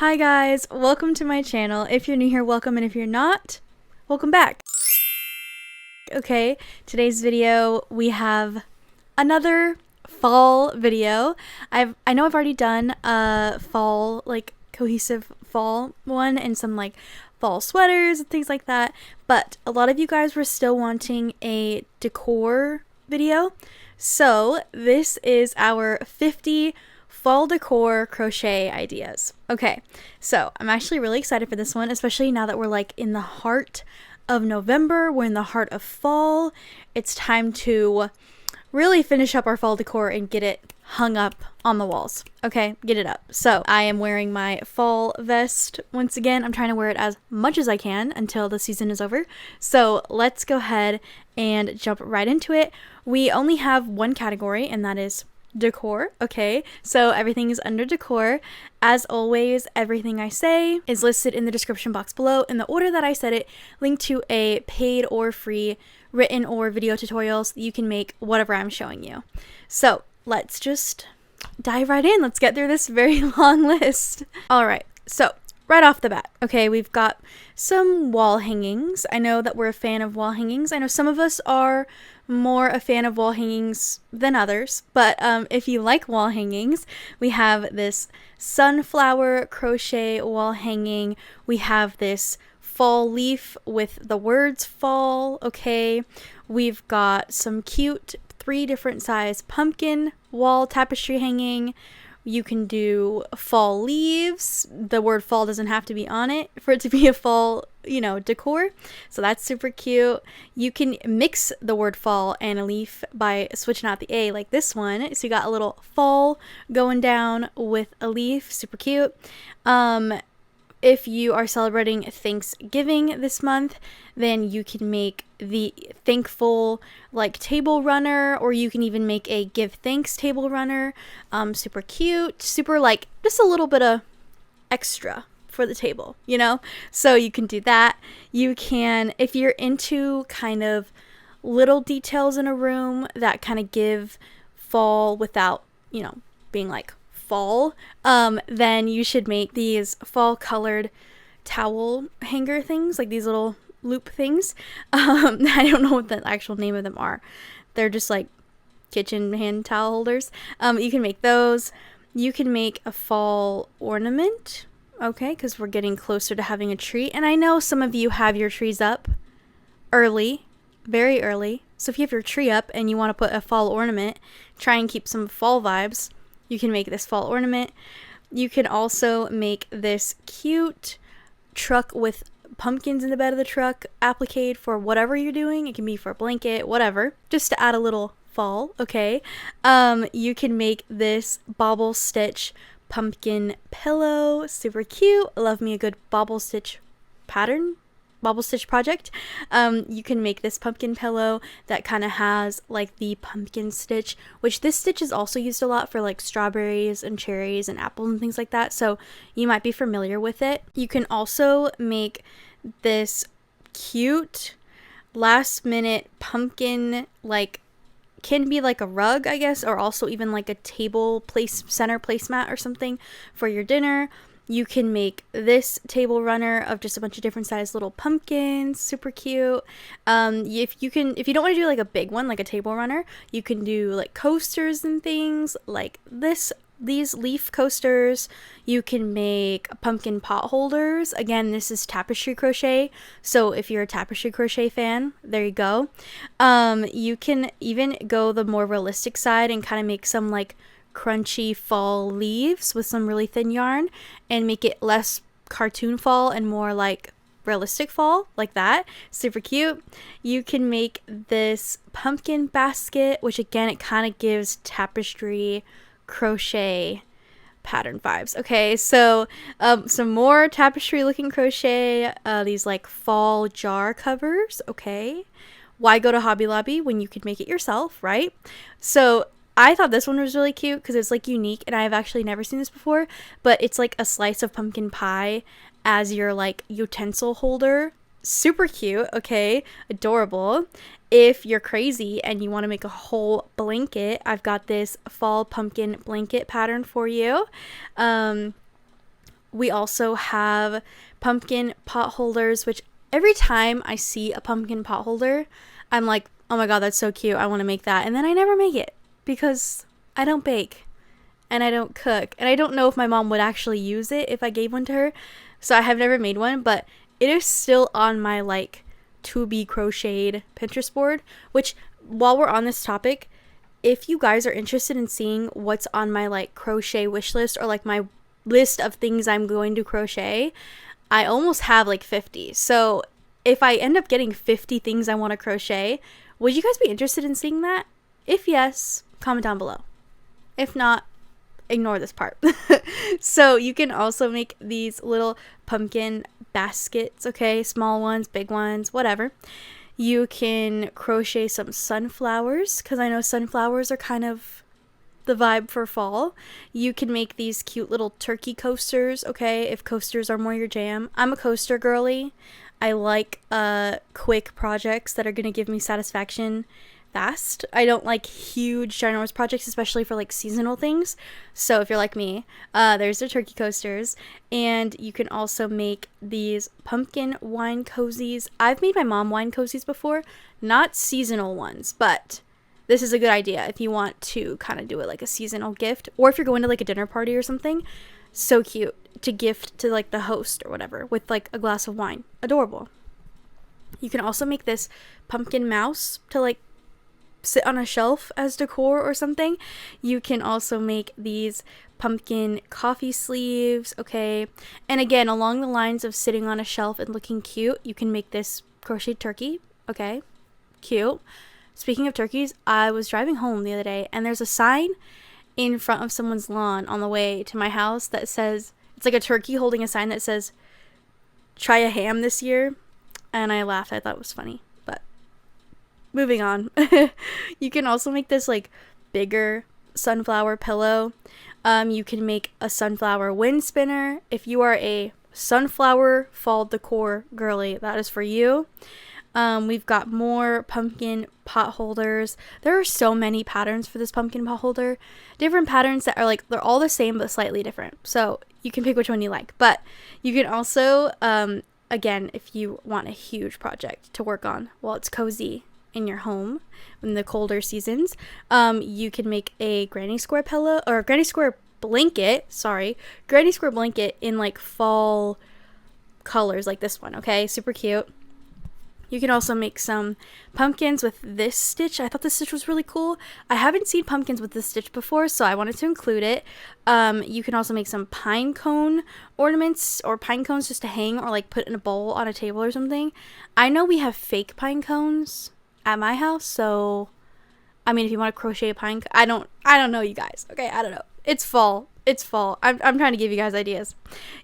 Hi guys, welcome to my channel. If you're new here, welcome, and if you're not, welcome back. Okay, today's video we have another fall video. I know I've already done a fall, like cohesive fall one and some like fall sweaters and things like that, but a lot of you guys were still wanting a decor video. So this is our 50 fall decor crochet ideas. Okay, so I'm actually really excited for this one, especially now that we're like in the heart of November, we're in the heart of fall. It's time to really finish up our fall decor and get it hung up on the walls. Okay, get it up. So I am wearing my fall vest once again. I'm trying to wear it as much as I can until the season is over. So let's go ahead and jump right into it. We only have one category, and that is decor. Okay, so everything is under decor. As always, everything I say is listed in the description box below in the order that I said it, linked to a paid or free written or video tutorial so that you can make whatever I'm showing you. So let's just dive right in. Let's get through this very long list. All right, so right off the bat, okay, we've got some wall hangings. I know that we're a fan of wall hangings. I know some of us are more a fan of wall hangings than others, but if you like wall hangings, we have this sunflower crochet wall hanging. We have this fall leaf with the words fall. Okay, we've got some cute 3 different size pumpkin wall tapestry hanging. You can do fall leaves. The word fall doesn't have to be on it for it to be a fall, decor. So that's super cute. You can mix the word fall and a leaf by switching out the A like this one. So you got a little fall going down with a leaf. Super cute. If you are celebrating Thanksgiving this month, then you can make the thankful like table runner, or you can even make a give thanks table runner. Super cute, super like just a little bit of extra for the table, so you can do that. You can, if you're into kind of little details in a room that kind of give fall without being like fall, then you should make these fall colored towel hanger things, like these little loop things. I don't know what the actual name of them are. They're just like kitchen hand towel holders. You can make those. You can make a fall ornament, okay, because we're getting closer to having a tree, and I know some of you have your trees up early, very early. So if you have your tree up and you want to put a fall ornament, try and keep some fall vibes, you can make this fall ornament. You can also make this cute truck with pumpkins in the bed of the truck applique for whatever you're doing. It can be for a blanket, whatever, just to add a little fall, okay? You can make this bobble stitch pumpkin pillow. Super cute. Love me a good bobble stitch pattern. Bobble stitch project. You can make this pumpkin pillow that kind of has like the pumpkin stitch, which this stitch is also used a lot for like strawberries and cherries and apples and things like that, so you might be familiar with it. You can also make this cute last minute pumpkin, like can be like a rug, I guess, or also even like a table center placemat or something for your dinner. You can make this table runner of just a bunch of different sized little pumpkins. Super cute. If you don't want to do like a big one, like a table runner, you can do like coasters and things like these leaf coasters. You can make pumpkin pot holders. Again, this is tapestry crochet, so if you're a tapestry crochet fan, there you go. You can even go the more realistic side and kind of make some like crunchy fall leaves with some really thin yarn and make it less cartoon fall and more like realistic fall, like that. Super cute. You can make this pumpkin basket, which again, it kind of gives tapestry crochet pattern vibes. Okay, so some more tapestry looking crochet, these like fall jar covers. Okay, why go to Hobby Lobby when you could make it yourself, right? So I thought this one was really cute because it's like unique, and I've actually never seen this before, but it's like a slice of pumpkin pie as your like utensil holder. Super cute. Okay, adorable. If you're crazy and you want to make a whole blanket, I've got this fall pumpkin blanket pattern for you. We also have pumpkin pot holders, which every time I see a pumpkin pot holder, I'm like, oh my god, that's so cute. I want to make that. And then I never make it because I don't bake and I don't cook. And I don't know if my mom would actually use it if I gave one to her. So I have never made one, but it is still on my like to be crocheted Pinterest board, which while we're on this topic, if you guys are interested in seeing what's on my like crochet wish list or like my list of things I'm going to crochet, I almost have like 50. So if I end up getting 50 things I want to crochet, would you guys be interested in seeing that? If yes, comment down below. If not, ignore this part. So you can also make these little pumpkin baskets, okay? Small ones, big ones, whatever. You can crochet some sunflowers, because I know sunflowers are kind of the vibe for fall. You can make these cute little turkey coasters, okay, if coasters are more your jam. I'm a coaster girly. I like quick projects that are going to give me satisfaction fast. I don't like huge ginormous projects, especially for like seasonal things. So if you're like me, there's the turkey coasters. And you can also make these pumpkin wine cozies. I've made my mom wine cozies before, not seasonal ones, but this is a good idea if you want to kind of do it like a seasonal gift, or if you're going to like a dinner party or something. So cute to gift to like the host or whatever with like a glass of wine. Adorable. You can also make this pumpkin mouse to like sit on a shelf as decor or something. You can also make these pumpkin coffee sleeves, okay? And again, along the lines of sitting on a shelf and looking cute, you can make this crocheted turkey, okay? Cute. Speaking of turkeys, I was driving home the other day and there's a sign in front of someone's lawn on the way to my house that says, it's like a turkey holding a sign that says, try a ham this year. And I laughed. I thought it was funny. But moving on. You can also make this like bigger sunflower pillow. You can make a sunflower wind spinner. If you are a sunflower fall decor girly, that is for you. We've got more pumpkin pot holders. There are so many patterns for this pumpkin pot holder. Different patterns that are like, they're all the same but slightly different. So you can pick which one you like. But you can also, again, if you want a huge project to work on while it's cozy in your home in the colder seasons, you can make a granny square pillow or granny square blanket. Granny square blanket in like fall colors like this one. Okay, super cute. You can also make some pumpkins with this stitch. I thought this stitch was really cool. I haven't seen pumpkins with this stitch before, so I wanted to include it. You can also make some pine cone ornaments or pine cones just to hang or like put in a bowl on a table or something. I know we have fake pine cones at my house, so I mean, if you want to crochet a pine I don't know, you guys. Okay, I don't know. It's fall. It's fall. I'm trying to give you guys ideas.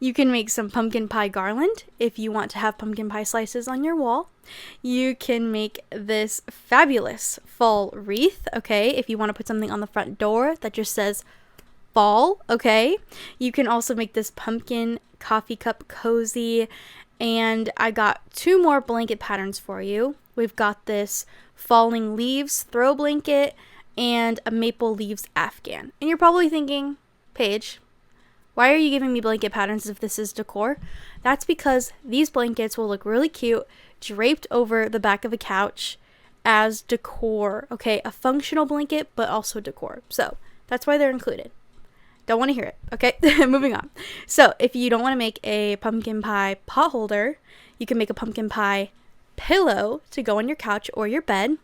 You can make some pumpkin pie garland if you want to have pumpkin pie slices on your wall. You can make this fabulous fall wreath, okay, if you want to put something on the front door that just says fall, okay. You can also make this pumpkin coffee cup cozy. And I got 2 more blanket patterns for you. We've got this falling leaves throw blanket and a maple leaves afghan. And you're probably thinking, Paige, why are you giving me blanket patterns if this is decor? That's because these blankets will look really cute draped over the back of a couch as decor, okay? A functional blanket, but also decor. So that's why they're included. Don't want to hear it, okay? Moving on. So if you don't want to make a pumpkin pie pot holder, you can make a pumpkin pie pillow to go on your couch or your bed.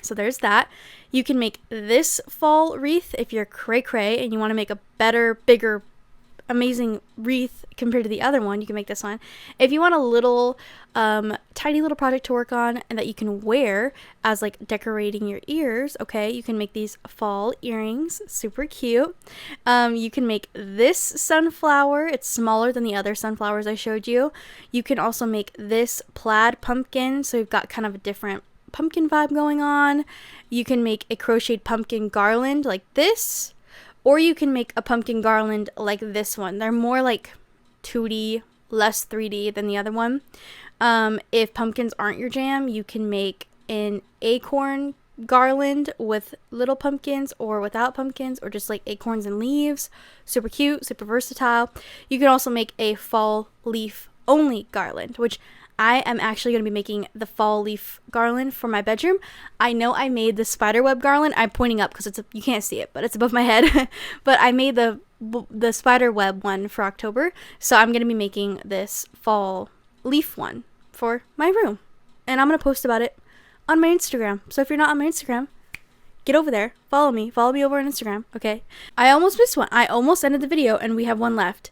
So there's that. You can make this fall wreath if you're cray and you want to make a better, bigger, amazing wreath compared to the other one. You can make this one. If you want a little tiny little project to work on and that you can wear as like decorating your ears, okay, you can make these fall earrings. Super cute. You can make this sunflower. It's smaller than the other sunflowers I showed you. You can also make this plaid pumpkin, so you've got kind of a different pumpkin vibe going on. You can make a crocheted pumpkin garland like this, or you can make a pumpkin garland like this one. They're more like 2D, less 3D than the other one. If pumpkins aren't your jam, you can make an acorn garland with little pumpkins or without pumpkins, or just like acorns and leaves. Super cute, super versatile. You can also make a fall leaf only garland, which I am actually going to be making the fall leaf garland for my bedroom. I know I made the spiderweb garland. I'm pointing up because you can't see it, but it's above my head. But I made the spiderweb one for October, so I'm going to be making this fall leaf one for my room, and I'm going to post about it on my Instagram. So if you're not on my Instagram, get over there, follow me over on Instagram. Okay, I almost missed one. I almost ended the video and we have one left.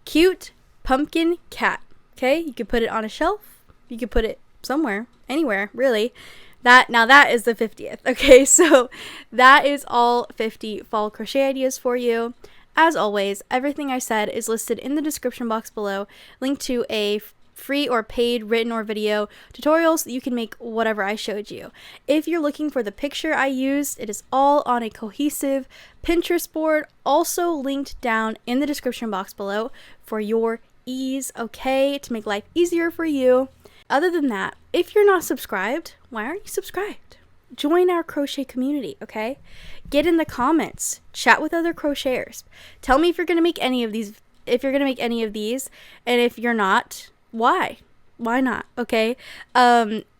Cute pumpkin cat. Okay, you could put it on a shelf, you could put it somewhere, anywhere really. That is the 50th. Okay, so that is all 50 fall crochet ideas for you. As always, everything I said is listed in the description box below, linked to a free or paid written or video tutorials so that you can make whatever I showed you. If you're looking for the picture I used, it is all on a cohesive Pinterest board, also linked down in the description box below for your ease, okay, to make life easier for you. Other than that, if you're not subscribed, why aren't you subscribed? Join our crochet community, okay? Get in the comments, chat with other crocheters. Tell me if you're going to make any of these, and if you're not, why not? Okay.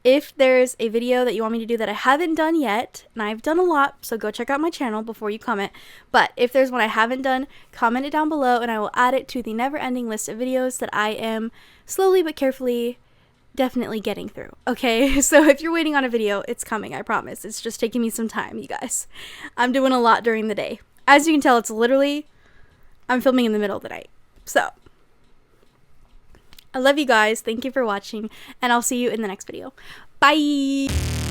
If there's a video that you want me to do that I haven't done yet, and I've done a lot, so go check out my channel before you comment, but if there's one I haven't done, comment it down below and I will add it to the never-ending list of videos that I am slowly but carefully definitely getting through. Okay, so if you're waiting on a video, it's coming, I promise. It's just taking me some time, you guys. I'm doing a lot during the day. As you can tell, I'm filming in the middle of the night. So I love you guys. Thank you for watching, and I'll see you in the next video. Bye!